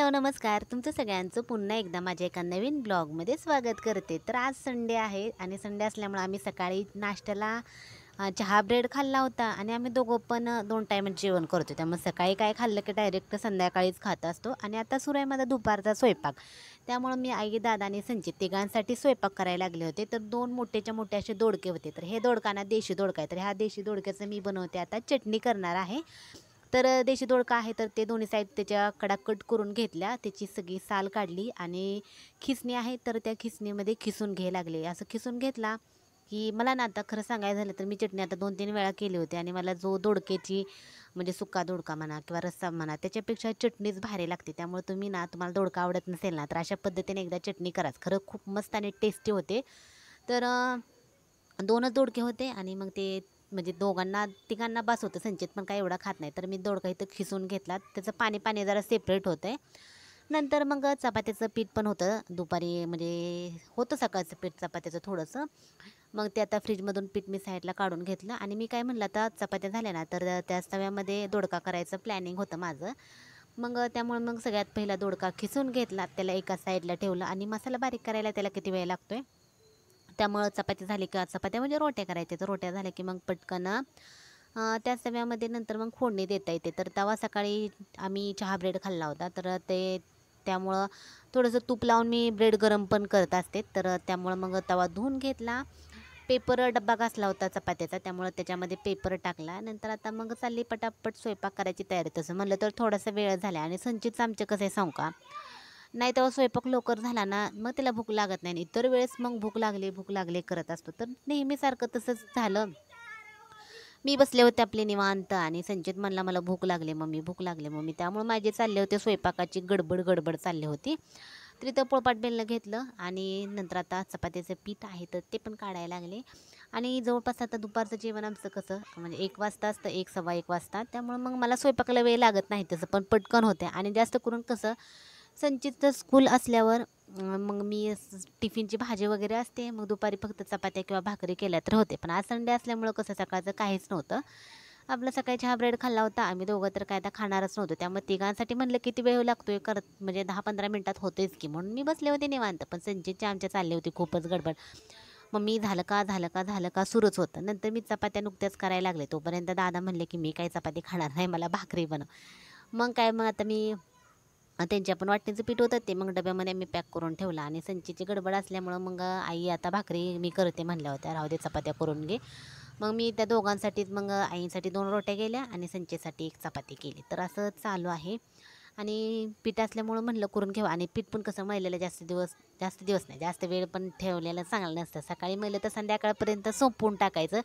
Hello नमस्कार. तुमचं सगळ्यांचं पुन्हा एकदा माझ्या एका नवीन ब्लॉगमध्ये स्वागत करते. तर आज संडे आहे आणि संडे असल्यामुळे आम्ही सकाळी नाश्त्याला चहा ब्रेड खाल्ला होता आणि आम्ही दोघं पण 2 टाईमच जेवण करतो. त्यामुळे सकाळी काय खाल्लं की डायरेक्ट संध्याकाळीच खात असतो आणि आता सुरू आहे माझा दुपारचा स्वयंपाक. त्यामुळं मी आई, दादा आणि संचित तिघांसाठी स्वयंपाक करायला लागले होते. तर 2 मोठेच्या मोठे असे दोडके होते. तर हे दोडका देशी दोडका आहे. तर ह्या देशी दोडक्याचं मी बनवते आता चटणी करणार आहे. तर देशी दोडका आहे तर ते दोन्ही साईड त्याच्या कडा कट करून घेतल्या, त्याची सगळी साल काढली आणि खिसणी आहे तर त्या खिसणीमध्ये खिसून घ्यायला लागले. असं खिसून घेतला की मला ना आता खरं सांगायचं झालं तर मी चटणी आता 2-3 वेळा केली होती आणि मला जो दोडक्याची म्हणजे सुक्का दोडका म्हणा किंवा रस्सा म्हणा त्याच्यापेक्षा चटणीच भारी लागते. त्यामुळे तुम्हाला दोडका आवडत नसेल ना तर अशा पद्धतीने एकदा चटणी कराच. खरं खूप मस्त आणि टेस्टी होते. तर 2च दोडके होते आणि मग ते म्हणजे दोघांना तिघांना बास होतं. संचित पण काय एवढा खात नाही. तर मी दोडका इथं खिसून घेतला. त्याचं पाणी पाणी जरा सेपरेट होतं आहे. नंतर मग चपात्याचं पीठ पण होतं दुपारी म्हणजे होतं सकाळचं पीठ चपात्याचं थोडंसं. मग ते आता फ्रीजमधून पीठ मी साईडला काढून घेतलं आणि मी काय म्हणलं आता चपात्या झाल्या ना तर त्या तव्यामध्ये दोडका करायचं प्लॅनिंग होतं माझं. मग त्यामुळे मग सगळ्यात पहिला दोडका खिसून घेतला. त्याला एका साईडला ठेवलं आणि मसाला बारीक करायला त्याला किती वेळ लागतो आहे. त्यामुळं चपाती झाली का चपात्या म्हणजे रोट्या करायच्या. तर रोट्या झाल्या की मग पटकन त्याच तव्यामध्ये नंतर मग फोडणी देता येते. तर तवा सकाळी आम्ही चहा ब्रेड खाल्ला होता. तर त्यामुळं थोडंसं तूप लावून मी ब्रेड गरम पण करत असते. तर त्यामुळं मग तवा धुवून घेतला. पेपर डब्बा घासला होता चपात्याचा त्यामुळं त्याच्यामध्ये पेपर टाकला. नंतर आता मग चालली पटापट स्वयंपाक करायची तयारी. तसं म्हणलं तर थोडासा वेळ झाला आणि संचितचं आमचं कसं आहे सांगू का? नाही तेव्हा स्वयंपाक लवकर झाला ना मग त्याला भूक लागत नाही आणि इतर वेळेस मग भूक लागली करत असतो. तर नेहमीसारखं तसंच झालं. मी बसले होते आपले निवांत आणि संचित म्हणला मला भूक लागली मम्मी. त्यामुळे माझे चालले होते स्वयंपाकाची गडबड चालली होती. तर इथं पोळपाट बेलनं घेतलं आणि नंतर आता चपात्याचं पीठ आहे तर ते पण काढायला लागले. आणि जवळपास आता दुपारचं जेवण आमचं कसं म्हणजे 1 वाजता असतं, 1 सव्वा 1 वाजता. त्यामुळे मग मला स्वयंपाकाला वेळ लागत नाही तसं पण पटकन होते आणि जास्त करून कसं संचितचं स्कूल असल्यावर मग मी टिफिनची भाजी वगैरे असते. मग दुपारी फक्त चपात्या किंवा भाकरी केल्या तर होते. पण आज संडे असल्यामुळं कसं सकाळचं काहीच नव्हतं. आपलं सकाळी चहा ब्रेड खाल्ला होता. आम्ही दोघं तर काय आता खाणारच नव्हतो. त्यामुळे तिघांसाठी म्हणलं किती वेळ लागतोय करत म्हणजे 10-15 मिनिटात होतेच की म्हणून मी बसले होते निवांत. पण संचितची आमच्या चालली होती खूपच गडबड. मम्मी झालं का सुरूच होतं. नंतर मी चपात्या नुकत्याच करायला लागले. तोपर्यंत दादा म्हणले की मी काही चपाती खाणार नाही मला भाकरी बनव. मग आता मी त्यांच्या पण वाटणीचं पीठ होतं ते मग डब्यामध्ये मी पॅक करून ठेवलं आणि संचीची गडबड असल्यामुळं मग आई आता भाकरी मी करते म्हणल्या होत्या राहू दे चपात्या करून घे. मग मी त्या दोघांसाठीच मग आईसाठी 2 रोट्या केल्या आणि संचेसाठी 1 चपाती केली. तर असं चालू आहे आणि पीठ असल्यामुळं म्हणलं करून घेऊ आणि पीठ पण कसं मळलेलं जास्त दिवस नाही जास्त वेळ पण ठेवलेलं चांगलं नसतं. सकाळी मळलं तर संध्याकाळपर्यंत संपवून टाकायचं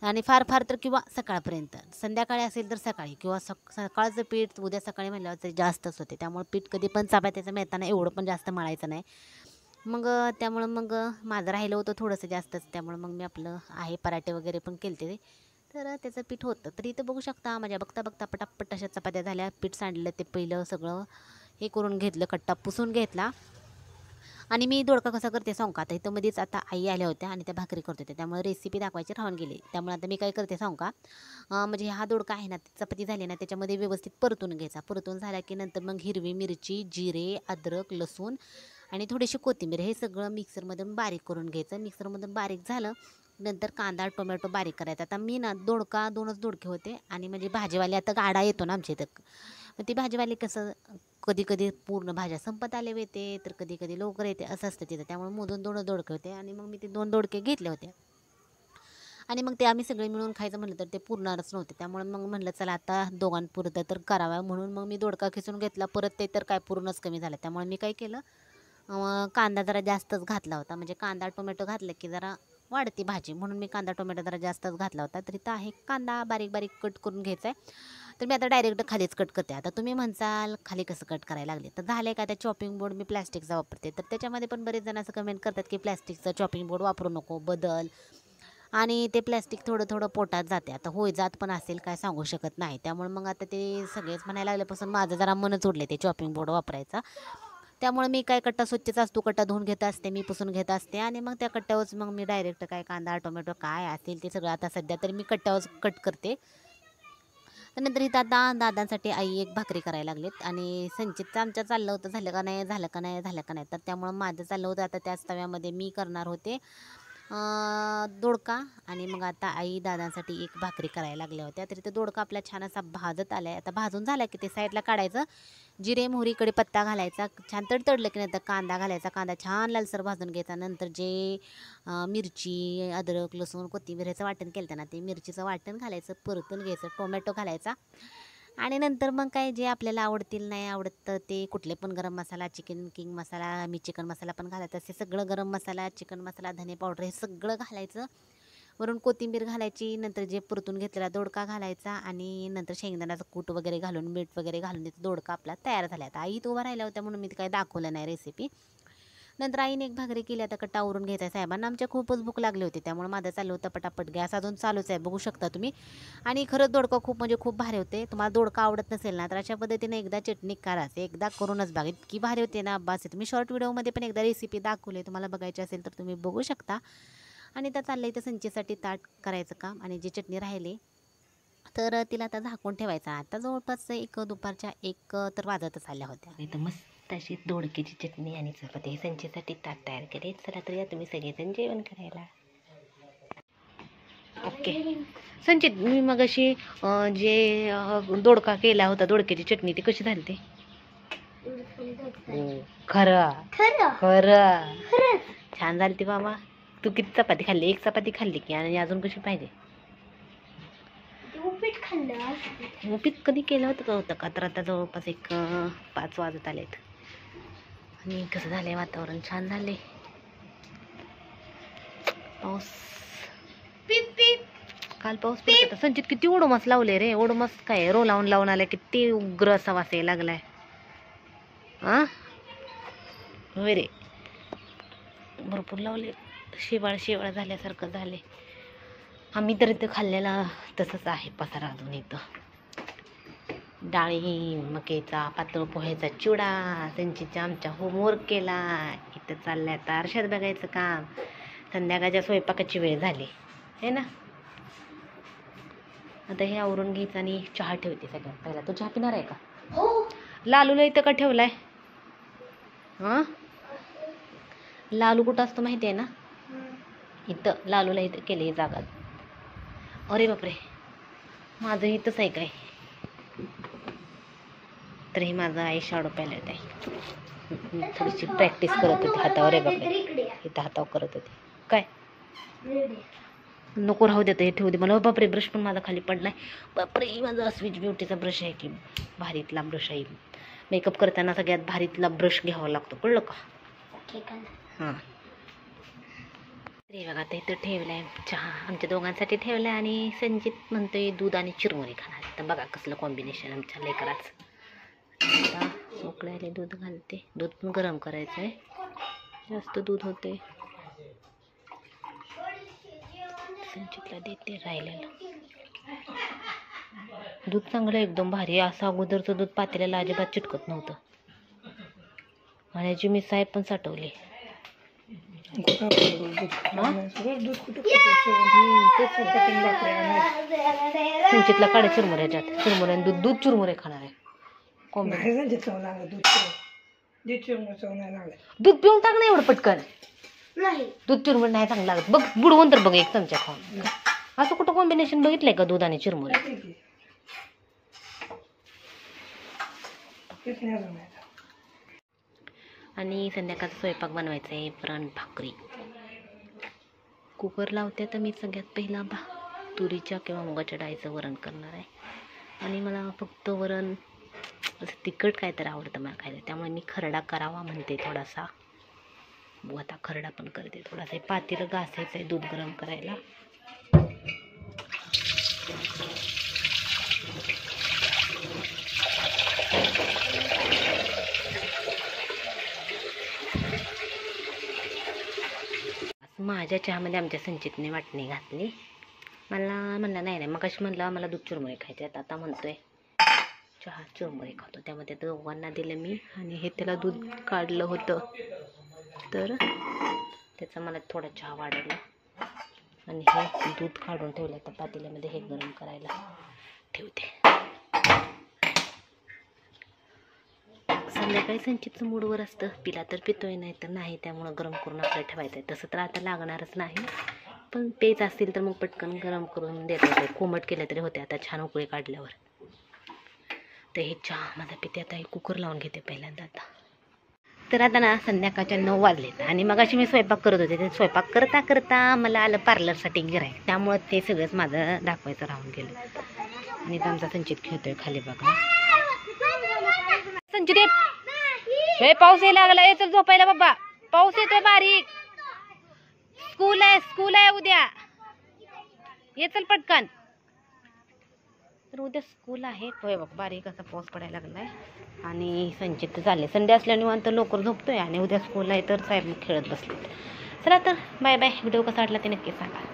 आणि फार तर किंवा सकाळपर्यंत. संध्याकाळी असेल तर सकाळी किंवा सकाळचं पीठ उद्या सकाळी म्हणल्यावर तरी जास्तच होते. त्यामुळे पीठ कधी पण चपात्याचं मळताना एवढं पण जास्त मळायचं नाही. मग त्यामुळं मग माझं राहिलं होतं थोडंसं जास्तच. त्यामुळं मग मी आपलं आहे पराठे वगैरे पण केलते. तर त्याचं पीठ होतं. तर इथं बघू शकता माझ्या बघता पटापट अशा चपात्या झाल्या. पीठ सांडलं ते पहिलं सगळं हे करून घेतलं, कट्टा पुसून घेतला. आणि मी दोडका कसा करते सांगू का? आता इथं मध्येच आता आई आल्या होत्या आणि त्या भाकरी करत होत्या. त्यामुळे रेसिपी दाखवायची राहून गेली. त्यामुळे आता मी काय करते सांगू का? म्हणजे हा दोडका आहे ना, चपाती झाली ना, त्याच्यामध्ये व्यवस्थित परतून घ्यायचा. परतून झाला की नंतर मग हिरवी मिरची, जिरे, अद्रक, लसूण आणि थोडीशी कोथिंबीर हे सगळं मिक्सरमधून बारीक करून घ्यायचं. मिक्सरमधून बारीक झालं नंतर कांदा, टोमॅटो बारीक करायचा. आता मी ना 2च दोडके होते आणि म्हणजे भाजीवाले आता गाडा येतो ना आमच्या इथं. मग ती भाजीवाली कसं कधी पूर्ण भाज्या संपत आले येते तर कधी लवकर येते असं असतं तिथं. त्यामुळे मोजून 2 दोडके होते आणि मग मी ते 2 दोडके घेतले होते आणि मग ते आम्ही सगळे मिळून खायचं म्हटलं तर ते पुरणारच नव्हते. त्यामुळे मग म्हटलं चला आता दोघांपुरतं तर करावं म्हणून मग मी दोडका खिसून घेतला. परत ते तर काय पूर्णच कमी झालं. त्यामुळे मी काय केलं कांदा जरा जास्तच घातला होता. म्हणजे कांदा टोमॅटो घातलं की जरा वाढती भाजी म्हणून मी कांदा टोमॅटो जरा जास्तच घातला होता. तर इथं आहे कांदा बारीक कट करून घ्यायचा आहे. तर मी आता डायरेक्ट खालीच कट करते. आता तुम्ही म्हणसाल खाली कसं कट करायला लागले तर झाले का त्या चॉपिंग बोर्ड मी प्लॅस्टिकचा वापरते. तर त्याच्यामध्ये पण बरेच जण असं कमेंट करतात की प्लॅस्टिकचा चॉपिंग बोर्ड वापरू नको बदल आणि ते प्लॅस्टिक थोडं पोटात जाते. आता होय जात पण असेल काय सांगू शकत नाही. त्यामुळे मग आता ते सगळेच म्हणायला लागल्यापासून माझं जरा मनच उडले ते चॉपिंग बोर्ड वापरायचा. त्यामुळे मी काय कट्टा स्वच्छच असतो कट्टा धुवून घेत असते मी पुसून घेत असते आणि मग त्या कट्ट्यावरच मग मी डायरेक्ट काय कांदा टोमॅटो काय असेल ते सगळं आता सध्या तरी मी कट्ट्यावर कट करते. तर नंतर इथं आता दादांसाठी आई एक भाकरी करायला लागलीत आणि संचितचं आमच्या चाललं होतं झालं का नाही झालं का नाही झालं का नाही, तर त्यामुळं माझं चाललं होतं आता त्याच तव्यामध्ये मी करणार होते दोडका. आणि मग आता आई दादांसाठी एक भाकरी करायला लागल्या होत्या. तर ते दोडका आपला छान असा भाजत आलाय. आता भाजून झाला की ते साईडला काढायचं, जिरे मोहरी कढीपत्ता घालायचा, छान तडतडलं की नंतर कांदा घालायचा, कांदा छान लालसर भाजून घ्यायचा. नंतर जे मिरची अद्रक लसूण कोथिंबीरचं वाटण केलं ना ते मिरचीचं वाटण घालायचं, परतून घ्यायचं, टोमॅटो घालायचा. आणि नंतर मग काय जे आपल्याला आवडतील नाही आवडत ते कुठले पण गरम मसाला, चिकन किंग मसाला, मी चिकन मसाला पण घालायचा, असे सगळं गरम मसाला, चिकन मसाला, धने पावडर हे सगळं घालायचं. वरून कोथिंबीर घालायची, नंतर जे परतून घेतलेला दोडका घालायचा आणि नंतर शेंगदाण्याचं कूट वगैरे घालून मीठ वगैरे घालून तिथं दोडका आपला तयार झाला. आता आई उभा राहिल्या होत्या म्हणून मी काही दाखवलं नाही रेसिपी. नंतर आईने एक भाकरी केली. आता कट्टा आवरून घ्यायचा आहे. साहेबांना आमच्या खूपच भूक लागली होती त्यामुळे माझं चाललं होतं पटापट. गॅस अजून चालूच आहे बघू शकता तुम्ही. आणि खरंच दोडका खूप म्हणजे खूप भारी होते. तुम्हाला दोडका आवडत नसेल ना तर अशा पद्धतीने एकदा चटणी करा, एकदा करूनच बघा, इतकी भारी होते ना अब्बास. तुम्ही शॉर्ट व्हिडिओमध्ये पण एकदा रेसिपी दाखवली, तुम्हाला बघायची असेल तर तुम्ही बघू शकता. आणि त्या चाललं इथं संचेसाठी ताट करायचं काम आणि जी चटणी राहिली तर तिला आता झाकून ठेवायचं. आता जवळपास दुपारच्या 1 तर वाजतच आल्या होत्या. इथं मस्त अशी दोडक्याची चटणी आणि चपाती संचेसाठी ताट तयार केले. चला तर या तुम्ही सगळेजण जेवण करायला. ओके संचित, मी मग अशी जे दोडका केला होता, दोडक्याची चटणी, ती कशी झाली? ती खरं खरं छान झाली ती बाबा. तू किती चपाती खाल्ली? 1 चपाती खाल्ली की? आणि अजून कशी पाहिजे? उपीट खाल्लं. उपीट कधी केलं होतं का? तर आता जवळपास 5 वाजत आलेत. आणि कसं झालंय वातावरण? छान झाले. पाऊस काल पाऊस पडत होता. संचित किती ओडोमास लावले रे. ओडोमास काय रो लावून आलाय, किती उग्र असा वास यायला लागलाय. हा होय रे, भरपूर लावले. शेवाळ झाल्यासारखं झाले. आम्ही तर इथं खाल्लेला तसंच आहे पसारा अजून. इथं डाळी मकेचा पातळ पोह्याचा चिवडा संचीचा आमच्या होमवर्क केला. इथं चाललंय आता आरशात बघायचं काम. संध्याकाळच्या स्वयंपाकाची वेळ झाली आहे ना. आता हे आवरून घ्यायचं आणि चहा ठेवते सगळ्यात पहिला. तो चहा पिणार आहे का? हो. लालूला इथं का ठेवलाय? हां लालू कुठं असतो माहिती आहे ना? इथं लालूला इथं केली जागा. अरे बापरे, माझं इथंच आहे काय? तर हे माझं आई शॅडो पॅलेट आहे. थोडीशी प्रॅक्टिस करत होती हातावर. आहे बापरे, इथं हातावर करत होती. काय नको राहू देतं, हे ठेवू दे मला. बापरे, ब्रश पण माझा खाली पडलाय. बापरे, माझा स्विच ब्युटीचा ब्रश आहे की भारीतला ब्रश आहे. मेकअप करताना सगळ्यात भारीतला ब्रश घ्यावा लागतो, कळलं का? हां रे बघा, आता इथं ठेवलाय चहा आमच्या दोघांसाठी ठेवलाय. आणि संजित म्हणतोय दूध आणि चिरमुरे खाणार. तर बघा कसलं कॉम्बिनेशन आमच्या लेकराचं. आता उकळायला दूध घालते. दूध पण गरम करायचं आहे, जास्त दूध होते. संचितला देते राहिलेलं दूध. चांगलं एकदम भारी. असं अगोदरचं दूध पातेल्याला अजिबात चिटकत नव्हतं. आणि याची मी साहेब पण साठवली. संचितला काढे चिरमुरे, ह्याच्यात चिरमुरे आणि दूध. दूध चिरमुरे खाणार आहे. दूध पिऊन टाक ना एवढं पटकन. दूध चिरमुरे नाही चांगलं लागत. बघ बुडवून तर बघ, 1 चमचा खाऊन. असं कुठं कॉम्बिनेशन बघितलंय का दूध आणि चिरमुरे? आणि संध्याकाळचा स्वयंपाक बनवायचा आहे. पुरण भाकरी कुकर लावते. तर मी सगळ्यात पहिला तुरीच्या किंवा मुगाच्या डाळीचं वरण करणार आहे. आणि मला फक्त वरण असं तिखट काय तर आवडतं मला खायला, त्यामुळे मी खरडा करावा म्हणते थोडासा. आता खरडा पण करते थोडासा. पातेलं घासायचं आहे दूध गरम करायला. माझ्या चहामध्ये आमच्या संचितने वाटणी घातली. मला म्हणलं नाही मग कशी म्हणलं मला दूध चुरमुरे खायचे. आता म्हणतोय चहा चुरमुरे खातो. त्यामध्ये दोघांना दिलं मी. आणि हे त्याला दूध काढलं होतं तर त्याचा मला थोडा चहा वाढवला. आणि हे दूध काढून ठेवलं तर पातेल्यामध्ये हे गरम करायला ठेवते. संध्याकाळी संचितचं मूडवर असतं, पिला तर पितोय नाही तर नाही, त्यामुळं गरम करून आपल्याला ठेवायचं आहे. तसं तर आता लागणारच नाही, पण पेज असतील तर मग पटकन गरम करून देता येते. कोमट केले तरी होते आता छान उकळी काढल्यावर. तर हे चहा माझा पिते आता, हे कुकर लावून घेते पहिल्यांदा आता. तर आता ना संध्याकाळच्या 9 वाजलेत आणि मग अशी मी स्वयंपाक करत होते. ते स्वयंपाक करता करता मला आलं पार्लरसाठी गिऱ्हाईक, त्यामुळं ते सगळंच माझं दाखवायचं राहून गेलं. आणि आमचा संचित खेळतोय खाली बघा. संचित हे पाऊस यायला लागला, येतो झोपायला बाबा, पाऊस येतोय बारीक. स्कूल आहे उद्या, ये चल पटकन. तर उद्या स्कूल आहे, होय बघ बारीक असा पाऊस पडायला लागलाय. आणि संचित झाले संडे असल्याने निवांत लवकर झोपतोय आणि उद्या स्कूल आहे तर साहेब खेळत बसले. चला तर बाय बाय. व्हिडिओ कसा वाटला ते नक्की सांगा.